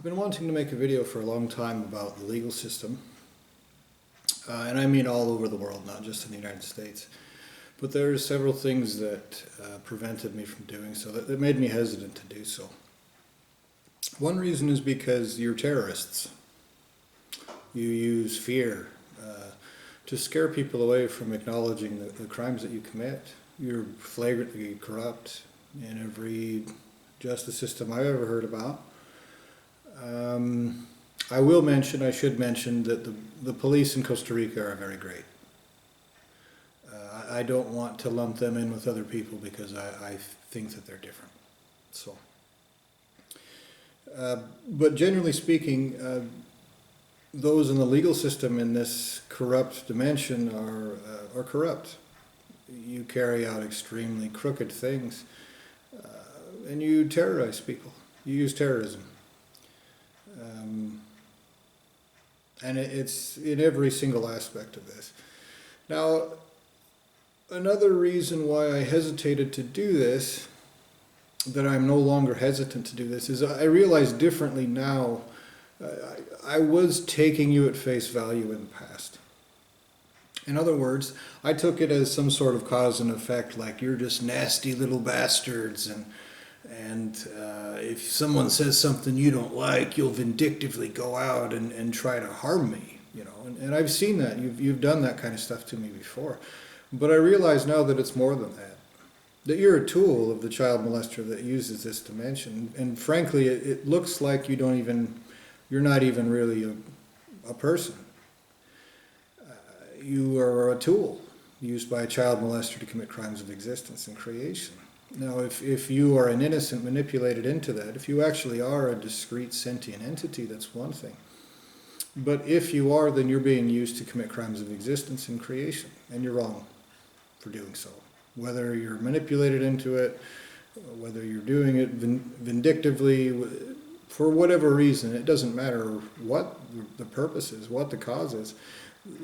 I've been wanting to make a video for a long time about the legal system, and I mean all over the world, not just in the United States. But there are several things that prevented me from doing so, that made me hesitant to do so. One reason is because you're terrorists. You use fear to scare people away from acknowledging the crimes that you commit. You're flagrantly corrupt in every justice system I've ever heard about. I should mention that the police in Costa Rica are very great. I don't want to lump them in with other people because I think that they're different. So, but generally speaking, those in the legal system in this corrupt dimension are corrupt. You carry out extremely crooked things, and you terrorize people. You use terrorism. And it's in every single aspect of this. Now, another reason why I hesitated to do this, that I'm no longer hesitant to do this, is I realize differently now. I was taking you at face value in the past. In other words, I took it as some sort of cause and effect, like you're just nasty little bastards, and if someone says something you don't like, you'll vindictively go out and try to harm me, you know. And I've seen that. You've done that kind of stuff to me before. But I realize now that it's more than that. That you're a tool of the child molester that uses this dimension. And frankly, it looks like you're not even really a person. You are a tool used by a child molester to commit crimes of existence and creation. Now, if you are an innocent manipulated into that, if you actually are a discrete sentient entity, that's one thing. But if you are, then you're being used to commit crimes of existence and creation, and you're wrong for doing so. Whether you're manipulated into it, whether you're doing it vindictively, for whatever reason, it doesn't matter what the purpose is, what the cause is.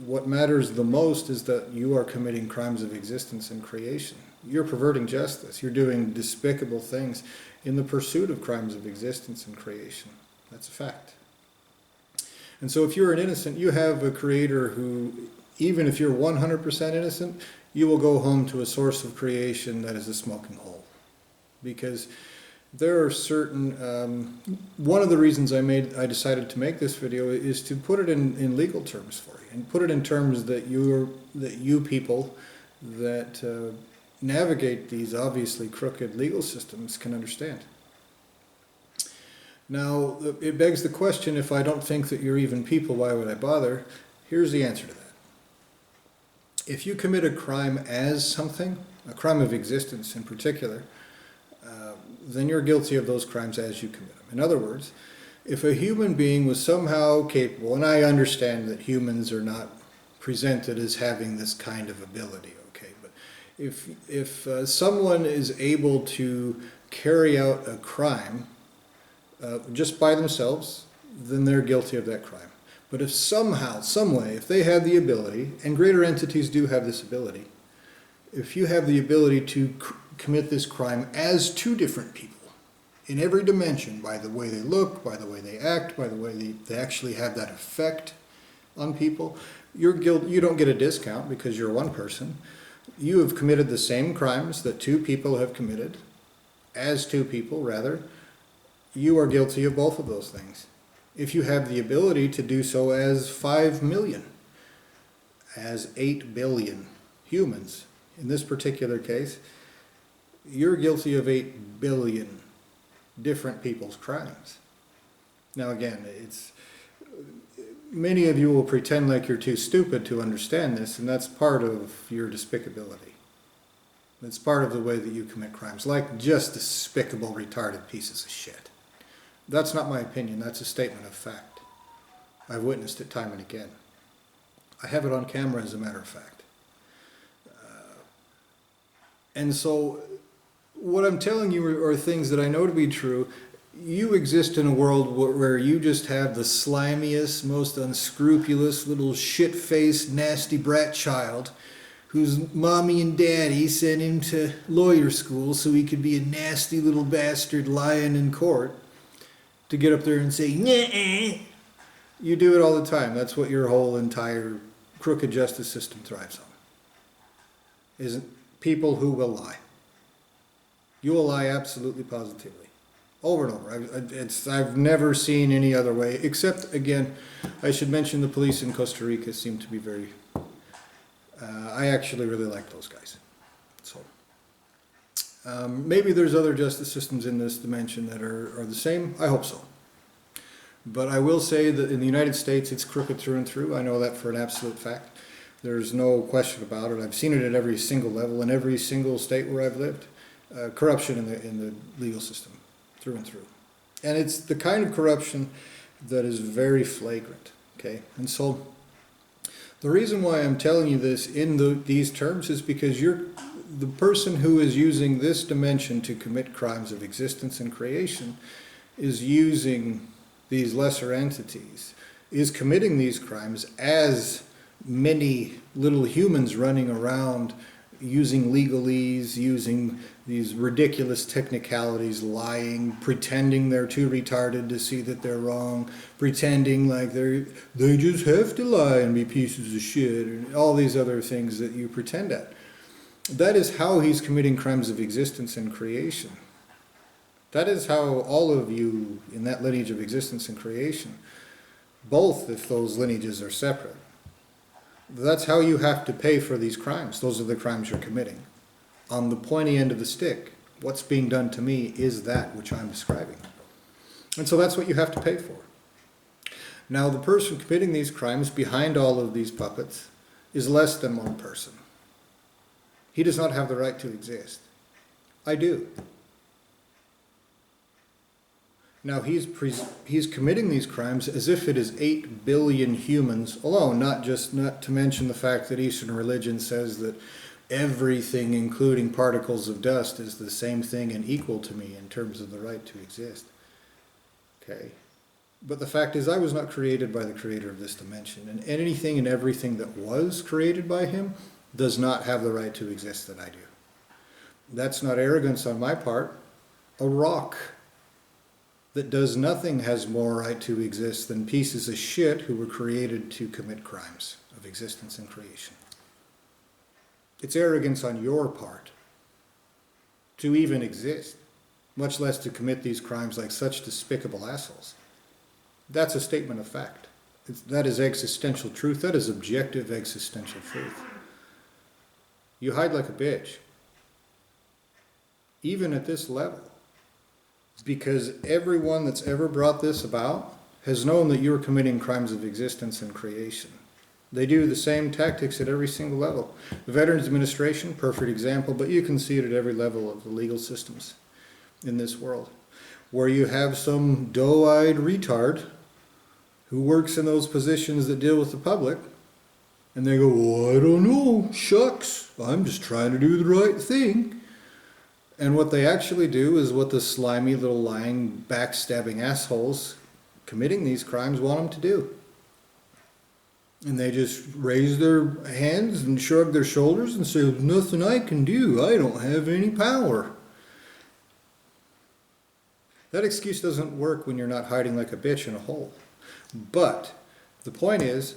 What matters the most is that you are committing crimes of existence and creation. You're perverting justice. You're doing despicable things in the pursuit of crimes of existence and creation. That's a fact. And so if you're an innocent, you have a creator who, even if you're 100% innocent, you will go home to a source of creation that is a smoking hole. Because there are certain, one of the reasons I decided to make this video is to put it in legal terms for you, and put it in terms that you people that navigate these obviously crooked legal systems can understand. Now, it begs the question, if I don't think that you're even people, why would I bother? Here's the answer to that. If you commit a crime as something, a crime of existence in particular, then you're guilty of those crimes as you commit them. In other words, if a human being was somehow capable, and I understand that humans are not presented as having this kind of ability, okay, but if someone is able to carry out a crime just by themselves, then they're guilty of that crime. But if somehow, some way, if they have the ability, and greater entities do have this ability, if you have the ability to commit this crime as two different people, in every dimension, by the way they look, by the way they act, by the way they actually have that effect on people, you don't get a discount because you're one person. You have committed the same crimes that two people have committed, as two people rather. You are guilty of both of those things. If you have the ability to do so as 5 million, as 8 billion humans, in this particular case, you're guilty of 8 billion different people's crimes. Now again, many of you will pretend like you're too stupid to understand this, and that's part of your despicability. It's part of the way that you commit crimes, like just despicable, retarded pieces of shit. That's not my opinion, that's a statement of fact. I've witnessed it time and again. I have it on camera, as a matter of fact. And so, what I'm telling you are things that I know to be true. You exist in a world where you just have the slimiest, most unscrupulous little shit-faced, nasty brat child whose mommy and daddy sent him to lawyer school so he could be a nasty little bastard lying in court. to get up there and say, nah. You do it all the time. That's what your whole entire crooked justice system thrives on. Isn't people who will lie. You will lie absolutely positively. Over and over. I've never seen any other way, except, again, I should mention the police in Costa Rica seem to be very, I actually really like those guys. So, maybe there's other justice systems in this dimension that are the same. I hope so. But I will say that in the United States, it's crooked through and through. I know that for an absolute fact. There's no question about it. I've seen it at every single level in every single state where I've lived. Corruption in the legal system, through and through. And it's the kind of corruption that is very flagrant, okay? And so the reason why I'm telling you this in these terms is because the person who is using this dimension to commit crimes of existence and creation is using these lesser entities, is committing these crimes as many little humans running around using legalese, using these ridiculous technicalities, lying, pretending they're too retarded to see that they're wrong, pretending like they just have to lie and be pieces of shit, and all these other things that you pretend at. That is how he's committing crimes of existence and creation. That is how all of you in that lineage of existence and creation, both if those lineages are separate, that's how you have to pay for these crimes. Those are the crimes you're committing. On the pointy end of the stick, what's being done to me is that which I'm describing. And so that's what you have to pay for. Now, the person committing these crimes behind all of these puppets is less than one person. He does not have the right to exist. I do. Now, he's committing these crimes as if it is 8 billion humans alone, not to mention the fact that Eastern religion says that everything, including particles of dust, is the same thing and equal to me in terms of the right to exist. Okay? But the fact is, I was not created by the creator of this dimension, and anything and everything that was created by him does not have the right to exist that I do. That's not arrogance on my part. A rock that does nothing has more right to exist than pieces of shit who were created to commit crimes of existence and creation. It's arrogance on your part to even exist, much less to commit these crimes like such despicable assholes. That's a statement of fact. That is existential truth. That is objective existential truth. You hide like a bitch, even at this level. Because everyone that's ever brought this about has known that you're committing crimes of existence and creation. They do the same tactics at every single level. The Veterans Administration, perfect example, but you can see it at every level of the legal systems in this world, where you have some doe-eyed retard who works in those positions that deal with the public, and they go, well, I don't know, shucks, I'm just trying to do the right thing. And what they actually do is what the slimy little lying, backstabbing assholes committing these crimes want them to do. And they just raise their hands and shrug their shoulders and say, there's nothing I can do. I don't have any power. That excuse doesn't work when you're not hiding like a bitch in a hole. But the point is,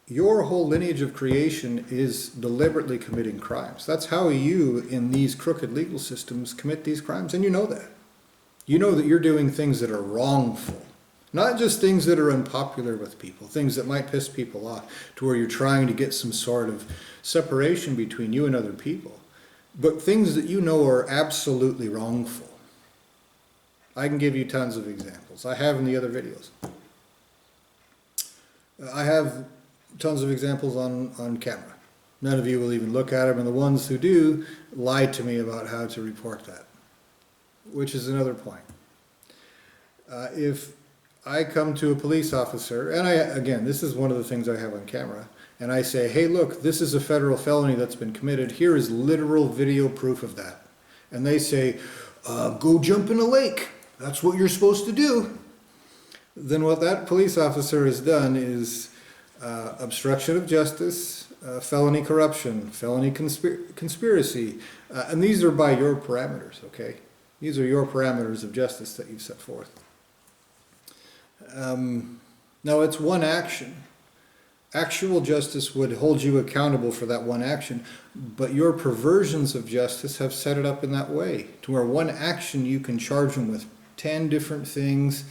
your whole lineage of creation is deliberately committing crimes. That's how you, in these crooked legal systems, commit these crimes, and you know that. You know that you're doing things that are wrongful, not just things that are unpopular with people, things that might piss people off, to where you're trying to get some sort of separation between you and other people, but things that you know are absolutely wrongful. I can give you tons of examples. I have in the other videos. I have tons of examples on camera. None of you will even look at them, and the ones who do lie to me about how to report that, which is another point. If I come to a police officer, and again, this is one of the things I have on camera, and I say, hey, look, this is a federal felony that's been committed. Here is literal video proof of that. And they say, go jump in a lake. That's what you're supposed to do. Then what that police officer has done is obstruction of justice, felony corruption, felony conspiracy, and these are by your parameters, okay? These are your parameters of justice that you've set forth. Now, it's one action. Actual justice would hold you accountable for that one action, but your perversions of justice have set it up in that way, to where one action you can charge them with 10 different things,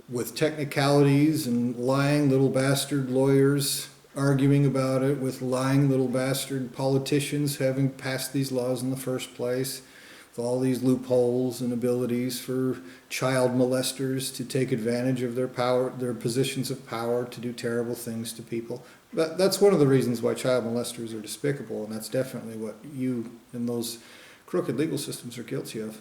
with technicalities and lying little bastard lawyers arguing about it, with lying little bastard politicians having passed these laws in the first place, with all these loopholes and abilities for child molesters to take advantage of their power, their positions of power, to do terrible things to people. That's one of the reasons why child molesters are despicable, and that's definitely what you and those crooked legal systems are guilty of.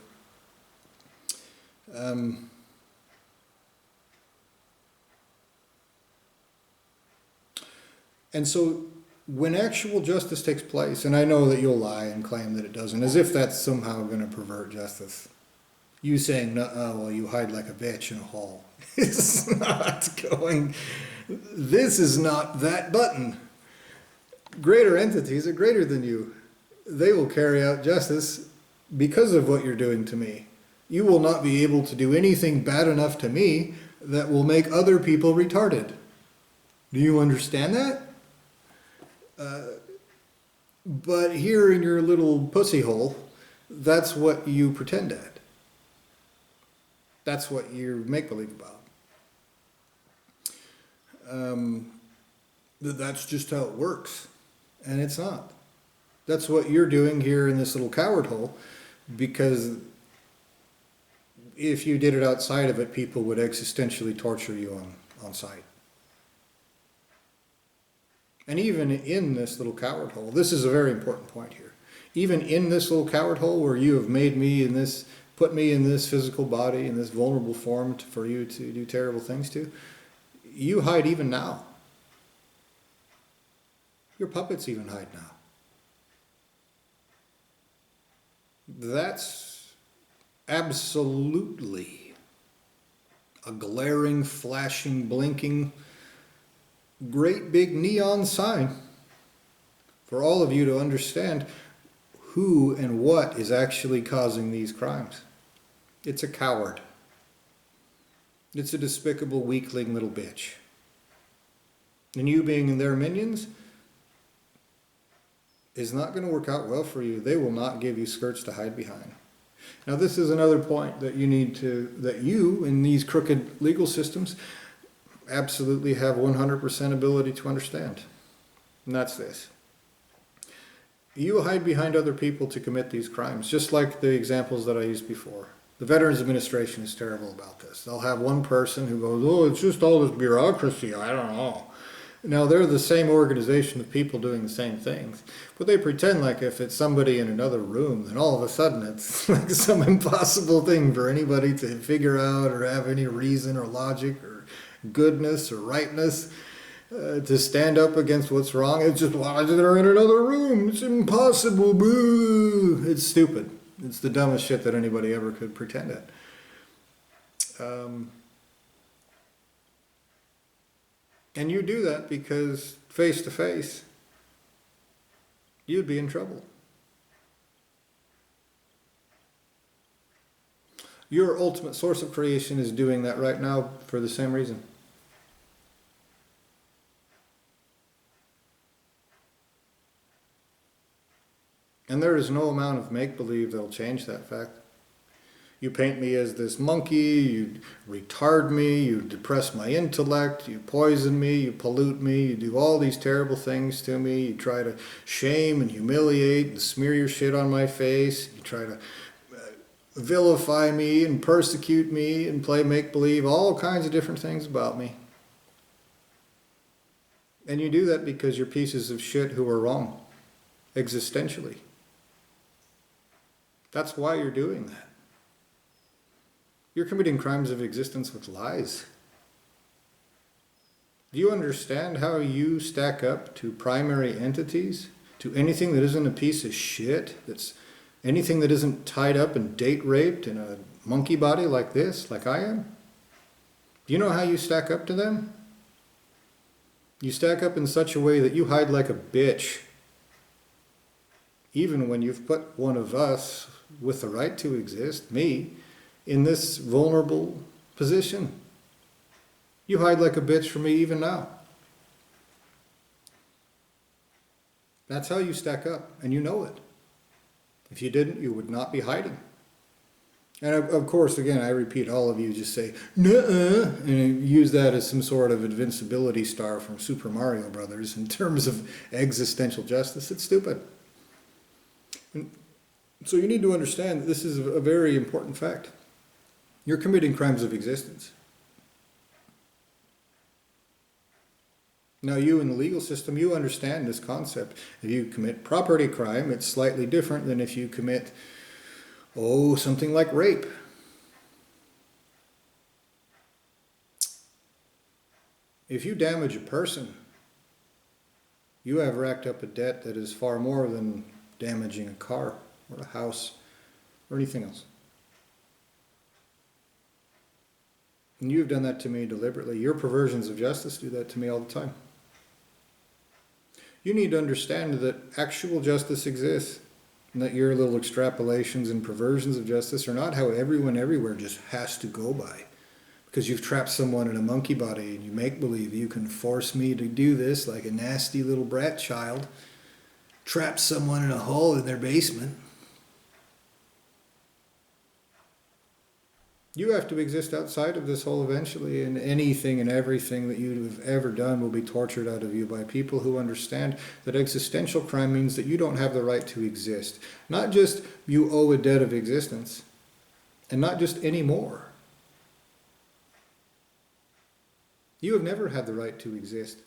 And so when actual justice takes place, and I know that you'll lie and claim that it doesn't, as if that's somehow going to pervert justice. You saying, "Oh, well, you hide like a bitch in a hole." It's not going, this is not that button. Greater entities are greater than you. They will carry out justice because of what you're doing to me. You will not be able to do anything bad enough to me that will make other people retarded. Do you understand that? But here in your little pussy hole, that's what you pretend at. That's what you make-believe about. That's just how it works. And it's not. That's what you're doing here in this little coward hole, because if you did it outside of it, people would existentially torture you on sight. And even in this little coward hole, this is a very important point here. Even in this little coward hole where you have made me in this, put me in this physical body, in this vulnerable form for you to do terrible things to, you hide even now. Your puppets even hide now. That's absolutely a glaring, flashing, blinking, great big neon sign for all of you to understand who and what is actually causing these crimes. It's a coward. It's a despicable, weakling little bitch. And you being their minions is not going to work out well for you. They will not give you skirts to hide behind. Now, this is another point that you need to, that you in these crooked legal systems absolutely have 100% ability to understand. And that's this. You hide behind other people to commit these crimes, just like the examples that I used before. The Veterans Administration is terrible about this. They'll have one person who goes, "Oh, it's just all this bureaucracy, I don't know." Now, they're the same organization of people doing the same things, but they pretend like if it's somebody in another room, then all of a sudden it's like some impossible thing for anybody to figure out or have any reason or logic or goodness or rightness to stand up against what's wrong. It's just, why they're in another room? It's impossible. Boo. It's stupid. It's the dumbest shit that anybody ever could pretend at. And you do that because face to face, you'd be in trouble. Your ultimate source of creation is doing that right now for the same reason. And there is no amount of make-believe that'll change that fact. You paint me as this monkey, you retard me, you depress my intellect, you poison me, you pollute me, you do all these terrible things to me, you try to shame and humiliate and smear your shit on my face, you try to vilify me and persecute me and play make-believe, all kinds of different things about me. And you do that because you're pieces of shit who are wrong, existentially. That's why you're doing that. You're committing crimes of existence with lies. Do you understand how you stack up to primary entities? To anything that isn't a piece of shit? That's anything that isn't tied up and date raped in a monkey body like this, like I am? Do you know how you stack up to them? You stack up in such a way that you hide like a bitch. Even when you've put one of us with the right to exist, me, in this vulnerable position. You hide like a bitch from me even now. That's how you stack up, and you know it. If you didn't, you would not be hiding. And of course, again, I repeat, all of you just say, nuh-uh, and use that as some sort of invincibility star from Super Mario Brothers in terms of existential justice. It's stupid. And so you need to understand that this is a very important fact. You're committing crimes of existence. Now you in the legal system, you understand this concept. If you commit property crime, it's slightly different than if you commit, something like rape. If you damage a person, you have racked up a debt that is far more than damaging a car or a house or anything else. And you've done that to me deliberately. Your perversions of justice do that to me all the time. You need to understand that actual justice exists, and that your little extrapolations and perversions of justice are not how everyone everywhere just has to go by. Because you've trapped someone in a monkey body and you make believe you can force me to do this like a nasty little brat child. Trap someone in a hole in their basement. You have to exist outside of this hole eventually, and anything and everything that you have ever done will be tortured out of you by people who understand that existential crime means that you don't have the right to exist. Not just you owe a debt of existence, and not just any more. You have never had the right to exist.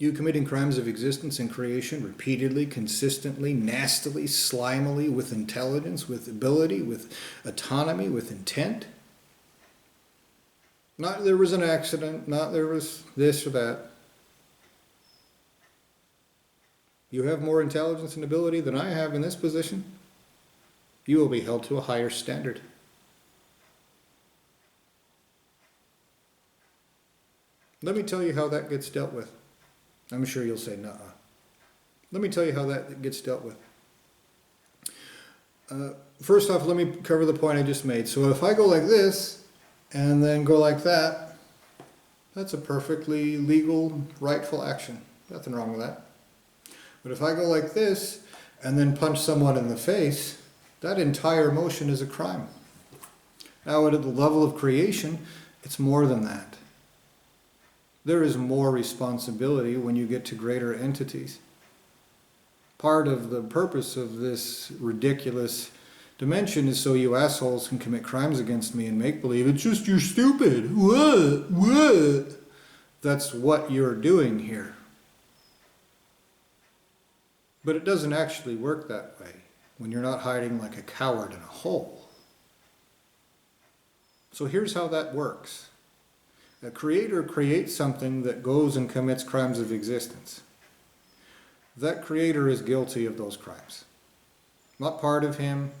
You committing crimes of existence and creation repeatedly, consistently, nastily, slimily, with intelligence, with ability, with autonomy, with intent. Not there was an accident, not there was this or that. You have more intelligence and ability than I have in this position. You will be held to a higher standard. Let me tell you how that gets dealt with. I'm sure you'll say, nuh-uh. Let me tell you how that gets dealt with. First off, let me cover the point I just made. So if I go like this, and then go like that, that's a perfectly legal, rightful action. Nothing wrong with that. But if I go like this, and then punch someone in the face, that entire motion is a crime. Now at the level of creation, it's more than that. There is more responsibility when you get to greater entities. Part of the purpose of this ridiculous dimension is so you assholes can commit crimes against me and make believe it's just you're stupid. What? That's what you're doing here. But it doesn't actually work that way when you're not hiding like a coward in a hole. So here's how that works. A creator creates something that goes and commits crimes of existence. That creator is guilty of those crimes. Not part of him.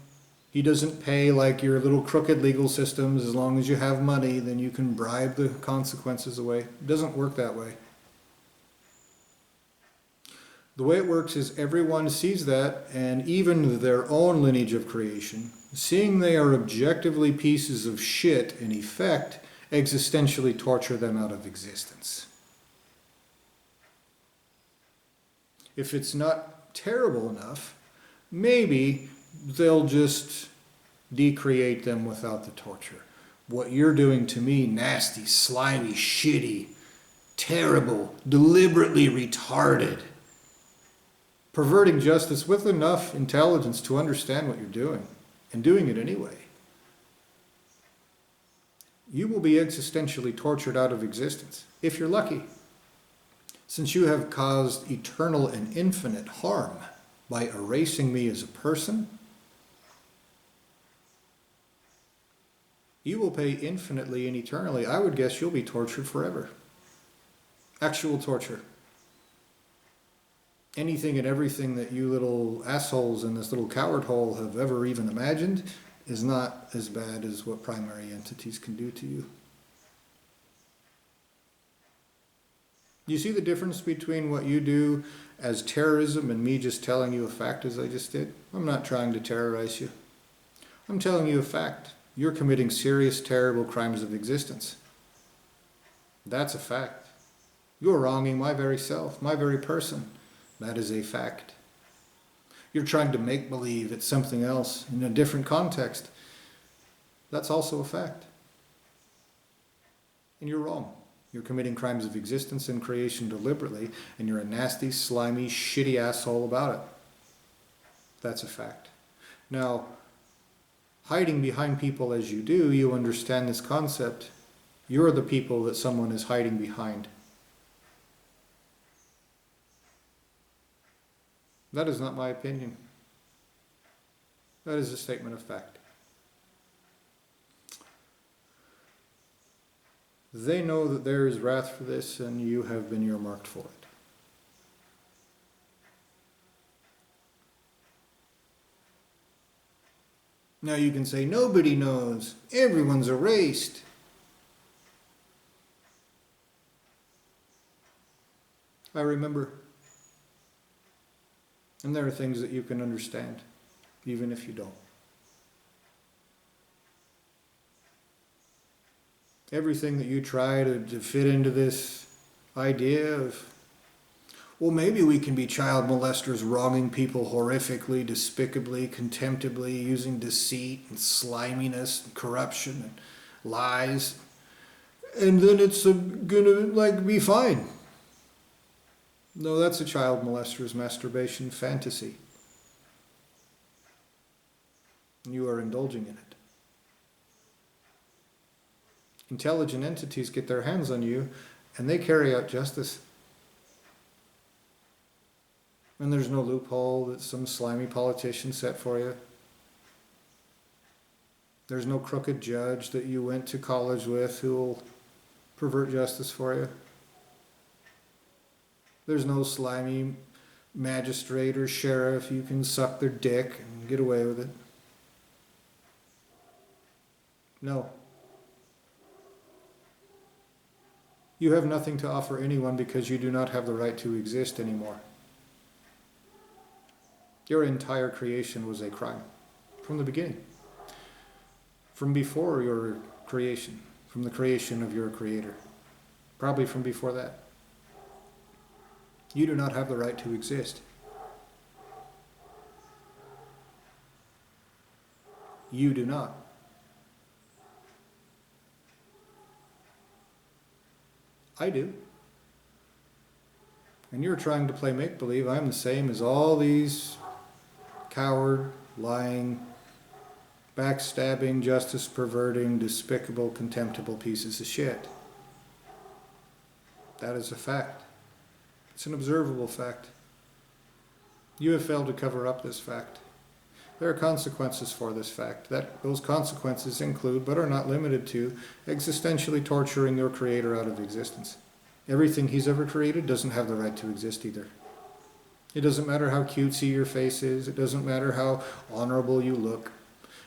He doesn't pay like your little crooked legal systems. As long as you have money, then you can bribe the consequences away. It doesn't work that way. The way it works is everyone sees that, and even their own lineage of creation, seeing they are objectively pieces of shit in effect, existentially torture them out of existence. If it's not terrible enough, maybe they'll just decreate them without the torture. What you're doing to me, nasty, slimy, shitty, terrible, deliberately retarded. Perverting justice with enough intelligence to understand what you're doing, and doing it anyway. You will be existentially tortured out of existence, if you're lucky, since you have caused eternal and infinite harm by erasing me as a person. You will pay infinitely and eternally. I would guess you'll be tortured forever. Actual torture. Anything and everything that you little assholes in this little coward hole have ever even imagined is not as bad as what primary entities can do to you. You see the difference between what you do as terrorism and me just telling you a fact as I just did? I'm not trying to terrorize you. I'm telling you a fact. you're committing serious, terrible crimes of existence. That's a fact. You're wronging my very self, my very person. That is a fact. You're trying to make believe it's something else in a different context. That's also a fact. And you're wrong. You're committing crimes of existence and creation deliberately, and you're a nasty, slimy, shitty asshole about it. That's a fact. Now, hiding behind people as you do, you understand this concept. You're the people that someone is hiding behind. That is not my opinion. That is a statement of fact. They know that there is wrath for this, and you have been earmarked for it. Now you can say, nobody knows. Everyone's erased. I remember. And there are things that you can understand, even if you don't. Everything that you try to fit into this idea of, well, maybe we can be child molesters wronging people horrifically, despicably, contemptibly, using deceit and sliminess and corruption and lies, and then it's gonna be fine. No, that's a child molester's masturbation fantasy. You are indulging in it. Intelligent entities get their hands on you and they carry out justice. And there's no loophole that some slimy politician set for you. There's no crooked judge that you went to college with who will pervert justice for you. There's no slimy magistrate or sheriff you can suck their dick and get away with it. No. You have nothing to offer anyone because you do not have the right to exist anymore. Your entire creation was a crime from the beginning. From before your creation, from the creation of your creator. Probably from before that. You do not have the right to exist. You do not. I do. And you're trying to play make-believe. I'm the same as all these coward, lying, backstabbing, justice-perverting, despicable, contemptible pieces of shit. That is a fact. It's an observable fact. You have failed to cover up this fact. There are consequences for this fact. Those consequences include, but are not limited to, existentially torturing your creator out of existence. Everything he's ever created doesn't have the right to exist either. It doesn't matter how cutesy your face is. It doesn't matter how honorable you look.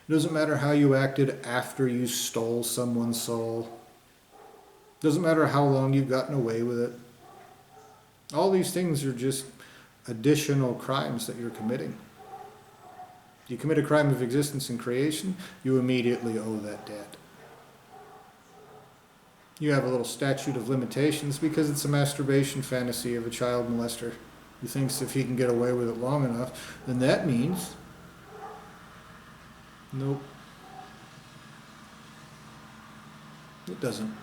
It doesn't matter how you acted after you stole someone's soul. It doesn't matter how long you've gotten away with it. All these things are just additional crimes that you're committing. You commit a crime of existence and creation, you immediately owe that debt. You have a little statute of limitations because it's a masturbation fantasy of a child molester who thinks if he can get away with it long enough, then that means... Nope. It doesn't.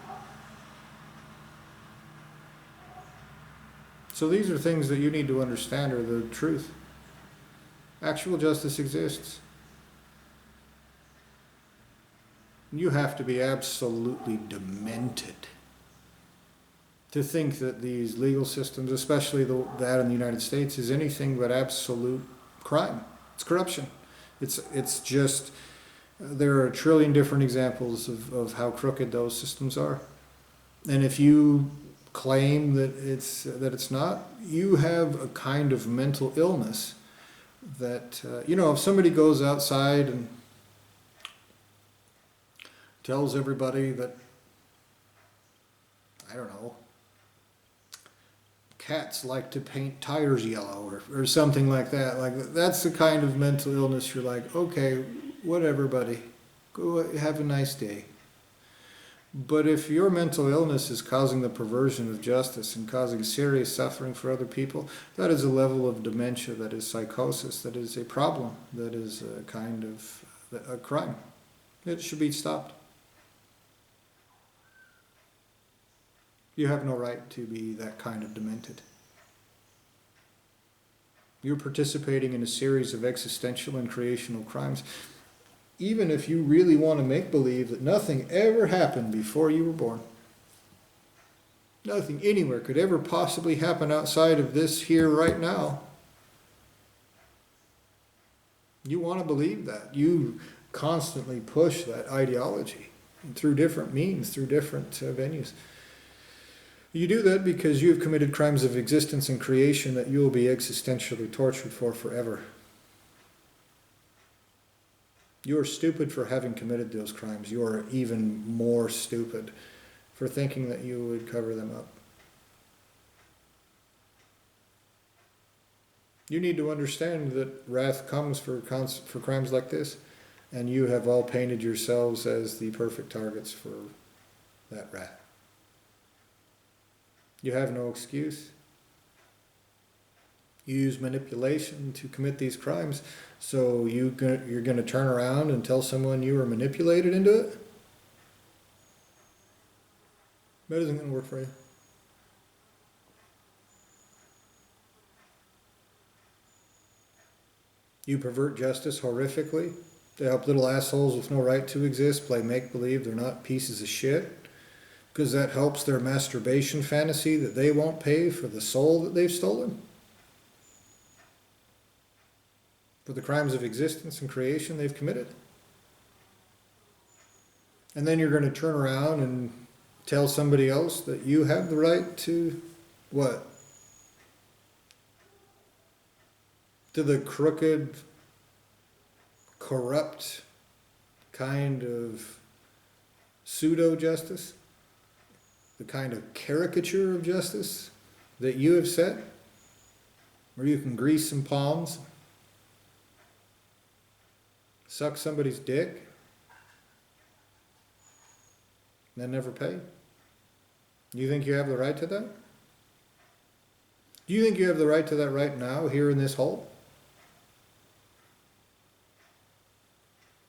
So these are things that you need to understand are the truth. Actual justice exists. You have to be absolutely demented to think that these legal systems, especially that in the United States, is anything but absolute crime. It's corruption. It's just, there are a trillion different examples of how crooked those systems are. And if you claim that it's not, you have a kind of mental illness that, if somebody goes outside and tells everybody that, I don't know, cats like to paint tires yellow or something like that. Like, that's the kind of mental illness you're like, okay, whatever, buddy. Go have a nice day. But if your mental illness is causing the perversion of justice and causing serious suffering for other people, that is a level of dementia, that is psychosis, that is a problem, that is a kind of a crime. It should be stopped. You have no right to be that kind of demented. You're participating in a series of existential and creational crimes. Even if you really want to make believe that nothing ever happened before you were born. Nothing anywhere could ever possibly happen outside of this here right now. You want to believe that. You constantly push that ideology through different means, through different venues. You do that because you have committed crimes of existence and creation that you will be existentially tortured for forever. You are stupid for having committed those crimes. You are even more stupid for thinking that you would cover them up. You need to understand that wrath comes for crimes like this, and you have all painted yourselves as the perfect targets for that wrath. You have no excuse. You use manipulation to commit these crimes, so you're going to turn around and tell someone you were manipulated into it? That isn't going to work for you. You pervert justice horrifically to help little assholes with no right to exist play make-believe they're not pieces of shit, because that helps their masturbation fantasy that they won't pay for the soul that they've stolen. For the crimes of existence and creation they've committed. And then you're going to turn around and tell somebody else that you have the right to what? To the crooked, corrupt kind of pseudo-justice? The kind of caricature of justice that you have set? Where you can grease some palms? Suck somebody's dick, and then never pay? You think you have the right to that? Do you think you have the right to that right now, here in this hole?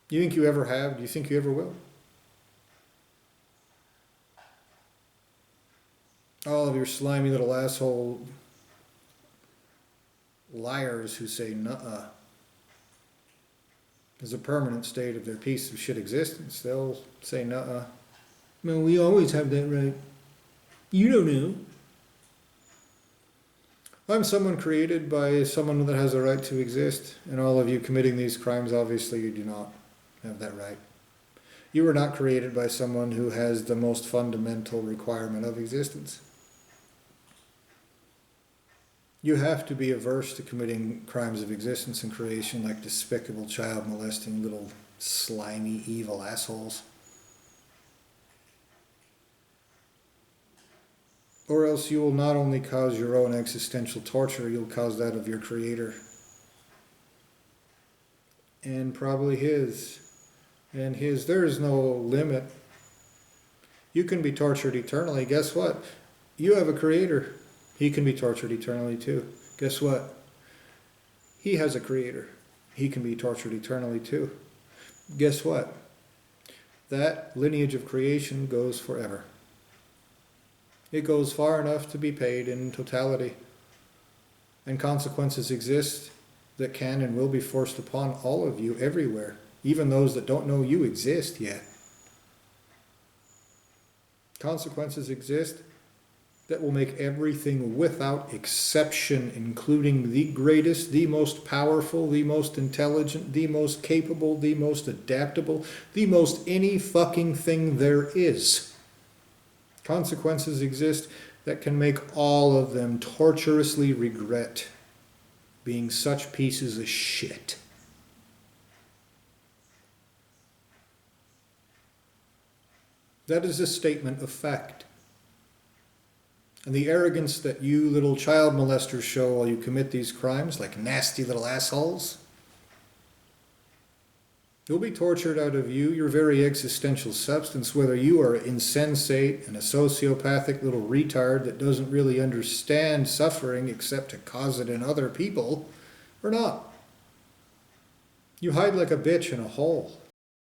Do you think you ever have? Do you think you ever will? All of your slimy little asshole liars who say nuh-uh is a permanent state of their piece of shit existence. They'll say nuh-uh. Well, we always have that right. You don't know. I'm someone created by someone that has a right to exist, and all of you committing these crimes, obviously you do not have that right. You were not created by someone who has the most fundamental requirement of existence. You have to be averse to committing crimes of existence and creation like despicable, child molesting, little slimy, evil assholes. Or else you will not only cause your own existential torture, you'll cause that of your creator. And probably his. And his. There is no limit. You can be tortured eternally. Guess what? You have a creator. He can be tortured eternally too. Guess what? He has a creator. He can be tortured eternally too. Guess what? That lineage of creation goes forever. It goes far enough to be paid in totality. And consequences exist that can and will be forced upon all of you everywhere, even those that don't know you exist yet. Consequences exist that will make everything without exception, including the greatest, the most powerful, the most intelligent, the most capable, the most adaptable, the most any fucking thing there is. Consequences exist that can make all of them torturously regret being such pieces of shit. That is a statement of fact. And the arrogance that you little child molesters show while you commit these crimes, like nasty little assholes, They'll be tortured out of you, your very existential substance, whether you are insensate and a sociopathic little retard that doesn't really understand suffering except to cause it in other people, or not. You hide like a bitch in a hole.